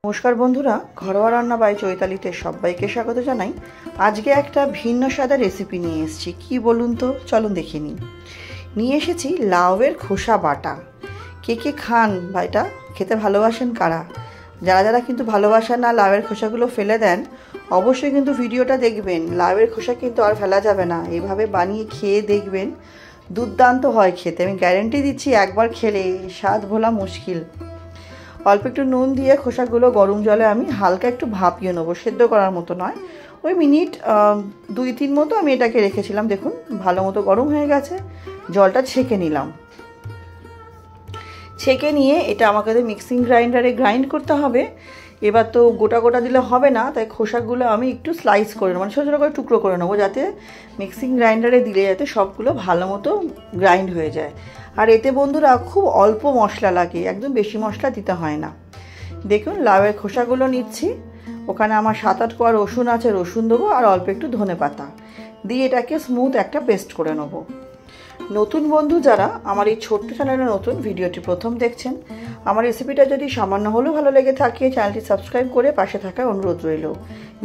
নমস্কার বন্ধুরা, ঘরোয়া রান্না বাই চৈতালিতে সবাইকে স্বাগত জানাই। আজকে একটা ভিন্ন স্বাদের রেসিপি নিয়ে এসেছি। কি বলুন তো, চলুন দেখে নিই। নিয়ে এসেছি লাউয়ের খোসা বাটা। কে কে খান বা এটা খেতে ভালোবাসেন কারা? যারা যারা কিন্তু ভালোবাসেন না, লাউয়ের খোসাগুলো ফেলে দেন, অবশ্যই কিন্তু ভিডিওটা দেখবেন। লাউয়ের খোসা কিন্তু আর ফেলা যাবে না, এইভাবে বানিয়ে খেয়ে দেখবেন, দুর্দান্ত হয় খেতে। আমি গ্যারেন্টি দিচ্ছি, একবার খেলে স্বাদ ভোলা মুশকিল। অল্প একটু নুন দিয়ে খোসাগুলো গরম জলে আমি হালকা একটু ভাপিয়ে নেবো, সেদ্ধ করার মতো নয়। ওই মিনিট 2-3 মতো আমি এটাকে রেখেছিলাম। দেখুন ভালো মতো গরম হয়ে গেছে। জলটা ছেঁকে নিলাম। ছেঁকে নিয়ে এটা আমাকে মিক্সিং গ্রাইন্ডারে গ্রাইন্ড করতে হবে। এবার তো গোটা গোটা দিলে হবে না, তাই খোসাগুলো আমি একটু স্লাইস করে নেবো, মানে ছোটো ছোটো করে টুকরো করে নেবো, যাতে মিক্সিং গ্রাইন্ডারে দিলে যাতে সবগুলো ভালো মতো গ্রাইন্ড হয়ে যায়। আর এতে বন্ধুরা খুব অল্প মশলা লাগে, একদম বেশি মশলা দিতে হয় না। দেখুন লাউয়ের খোসাগুলো নিচ্ছি। ওখানে আমার 7-8 কোয়া রসুন আছে, রসুন দেবো, আর অল্প একটু ধনে পাতা দিয়ে এটাকে স্মুথ একটা পেস্ট করে নেবো। নতুন বন্ধু যারা আমার এই ছোট্ট চ্যানেলে নতুন, ভিডিওটি প্রথম দেখছেন, আমার রেসিপিটা যদি সামান্য হলেও ভালো লেগে থাকে, চ্যানেলটি সাবস্ক্রাইব করে পাশে থাকার অনুরোধ রইল।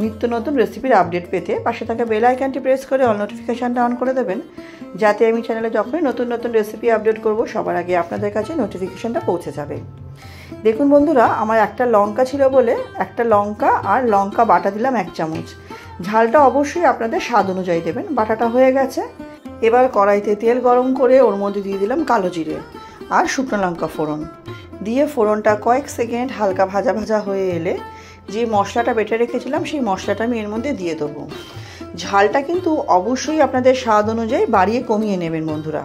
নিত্য নতুন রেসিপির আপডেট পেতে পাশে থাকা বেল আইকনটি প্রেস করে অল নোটিফিকেশানটা অন করে দেবেন, যাতে আমি চ্যানেলে যখনই নতুন নতুন রেসিপি আপডেট করব সবার আগে আপনাদের কাছে নোটিফিকেশানটা পৌঁছে যাবে। দেখুন বন্ধুরা, আমার একটা লঙ্কা ছিল বলে একটা লঙ্কা আর লঙ্কা বাটা দিলাম 1 চামচ। ঝালটা অবশ্যই আপনাদের স্বাদ অনুযায়ী দেবেন। বাটাটা হয়ে গেছে। এবার কড়াইতে তেল গরম করে ওর মধ্যে দিয়ে দিলাম কালো জিরে আর শুকনো লঙ্কা ফোড়ন দিয়ে ফোড়নটা কয়েক সেকেন্ড হালকা ভাজা ভাজা হয়ে এলে যে মশলাটা বেটে রেখেছিলাম সেই মশলাটা আমি এর মধ্যে দিয়ে দেবো। ঝালটা কিন্তু অবশ্যই আপনাদের স্বাদ অনুযায়ী বাড়িয়ে কমিয়ে নেবেন বন্ধুরা।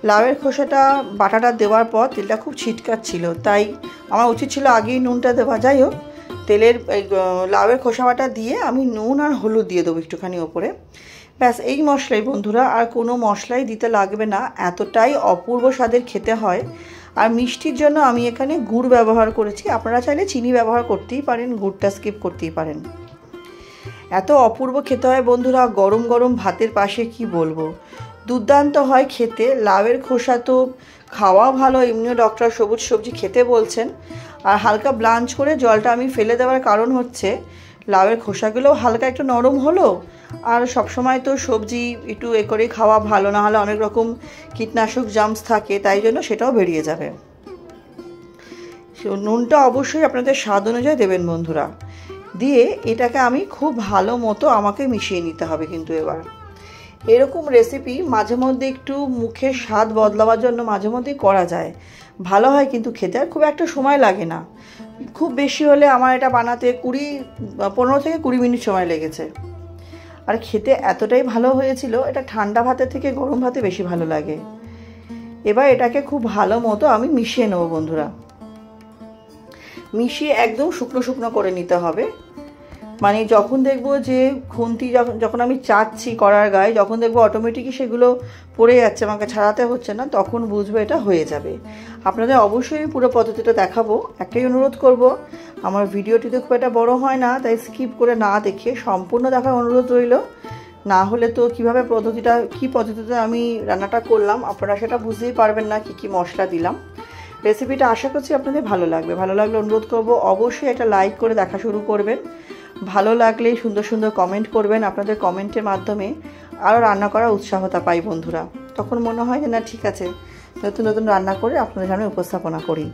লাউয়ের খোসাটা বাটাটা দেওয়ার পর তেলটা খুব ছিটকাচ্ছিল, তাই আমার উচিত ছিল আগেই নুনটা দেওয়া। যাই হোক, তেলের লাউয়ের খোসা বাটা দিয়ে আমি নুন আর হলুদ দিয়ে দেবো একটুখানি ওপরে। ব্যাস, এই মশলাই বন্ধুরা, আর কোনো মশলাই দিতে লাগবে না। এতটাই অপূর্ব স্বাদের খেতে হয়। আর মিষ্টির জন্য আমি এখানে গুড় ব্যবহার করেছি। আপনারা চাইলে চিনি ব্যবহার করতেই পারেন, গুড়টা স্কিপ করতেই পারেন। এত অপূর্ব খেতে হয় বন্ধুরা, গরম গরম ভাতের পাশে কি বলবো, দুর্দান্ত হয় খেতে। লাউয়ের খোসা তো খাওয়া ভালো, এমনিও ডক্টর সবুজ সবজি খেতে বলছেন। আর হালকা ব্লাঞ্চ করে জলটা আমি ফেলে দেওয়ার কারণ হচ্ছে লাউয়ের খোসাগুলোও হালকা একটু নরম হলো। আর সবসময় তো সবজি একটু করে খাওয়া ভালো, না হলে অনেক রকম কীটনাশক জার্মস থাকে, তাই জন্য সেটাও বেরিয়ে যাবে। নুনটা অবশ্যই আপনাদের স্বাদ অনুযায়ী দেবেন বন্ধুরা। দিয়ে এটাকে আমি খুব ভালো মতো আমাকে মিশিয়ে নিতে হবে। কিন্তু এবার এরকম রেসিপি মাঝে মধ্যে একটু মুখের স্বাদ বদলাবার জন্য মাঝে মধ্যেই করা যায়, ভালো হয় কিন্তু খেতে। আর খুব একটা সময় লাগে না, খুব বেশি হলে আমার এটা বানাতে 15 থেকে 20 মিনিট সময় লেগেছে। আর খেতে এতটাই ভালো হয়েছিল, এটা ঠান্ডা ভাতের থেকে গরম ভাতে বেশি ভালো লাগে। এবার এটাকে খুব ভালো মতো আমি মিশিয়ে নেবো বন্ধুরা। মিশিয়ে একদম শুকনো শুকনো করে নিতে হবে। মানে যখন দেখবো যে খুন্তি যখন আমি চাচ্ছি কড়ার গায়ে, যখন দেখবো অটোমেটিকই সেগুলো পড়ে যাচ্ছে, আমাকে ছাড়াতে হচ্ছে না, তখন বুঝবো এটা হয়ে যাবে। আপনাদের অবশ্যই পুরো পদ্ধতিটা দেখাবো। একটাই অনুরোধ করব, আমার ভিডিওটিতে খুব একটা বড় হয় না, তাই স্কিপ করে না দেখে সম্পূর্ণ দেখার অনুরোধ রইল। না হলে তো কী পদ্ধতিতে আমি রান্নাটা করলাম আপনারা সেটা বুঝতেই পারবেন না, কি মশলা দিলাম। রেসিপিটা আশা করছি আপনাদের ভালো লাগবে। ভালো লাগলে অনুরোধ করব অবশ্যই একটা লাইক করে দেখা শুরু করবেন। ভালো লাগলে সুন্দর সুন্দর কমেন্ট করবেন। আপনাদের কমেন্টের মাধ্যমে আরও রান্না করার উৎসাহতা পাই বন্ধুরা। তখন মনে হয় যে না, ঠিক আছে, নতুন নতুন রান্না করে আপনাদের সামনে উপস্থাপনা করি।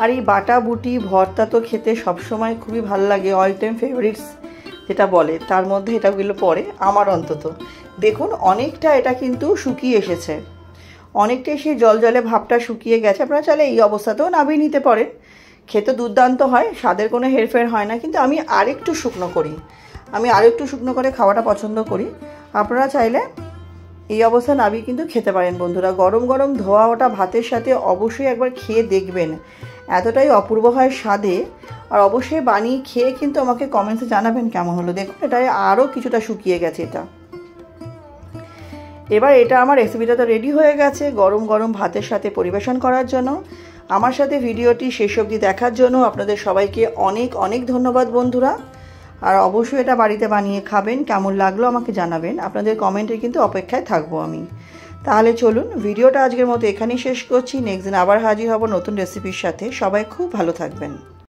আর এই বাটা বুটি ভর্তা তো খেতে সবসময় খুবই ভালো লাগে, অল টাইম ফেভারিটস যেটা বলে, তার মধ্যে এটাগুলো পড়ে আমার অন্তত। দেখুন অনেকটা এটা কিন্তু শুকিয়ে এসেছে, অনেকটাই সেই জলে ভাবটা শুকিয়ে গেছে। আপনারা চাইলে এই অবস্থাতেও নামিয়ে নিতে পারেন, খেতে দুর্দান্ত হয়, স্বাদের কোনো হেরফের হয় না। কিন্তু আমি আরেকটু শুকনো করে খাওয়াটা পছন্দ করি। আপনারা চাইলে এই অবস্থায় নামিয়ে কিন্তু খেতে পারেন বন্ধুরা। গরম গরম ধোয়া ওটা ভাতের সাথে অবশ্যই একবার খেয়ে দেখবেন, এতটাই অপূর্ব হয় স্বাদে। আর অবশ্যই বানিয়ে খেয়ে কিন্তু আমাকে কমেন্টসে জানাবেন কেমন হলো। দেখুন এটাই আরও কিছুটা শুকিয়ে গেছে এটা। এবার এটা আমার রেসিপিটা তো রেডি হয়ে গেছে গরম গরম ভাতের সাথে পরিবেশন করার জন্য। আমার সাথে ভিডিওটি শেষ অবধি দেখার জন্য আপনাদের সবাইকে অনেক অনেক ধন্যবাদ বন্ধুরা। আর অবশ্যই এটা বাড়িতে বানিয়ে খাবেন, কেমন লাগলো আমাকে জানাবেন। আপনাদের কমেন্টে কিন্তু অপেক্ষায় থাকবো আমি। তাহলে চলুন ভিডিওটা আজকের মতো এখানেই শেষ করছি। নেক্সট দিন আবার হাজির হব নতুন রেসিপির সাথে। সবাই খুব ভালো থাকবেন।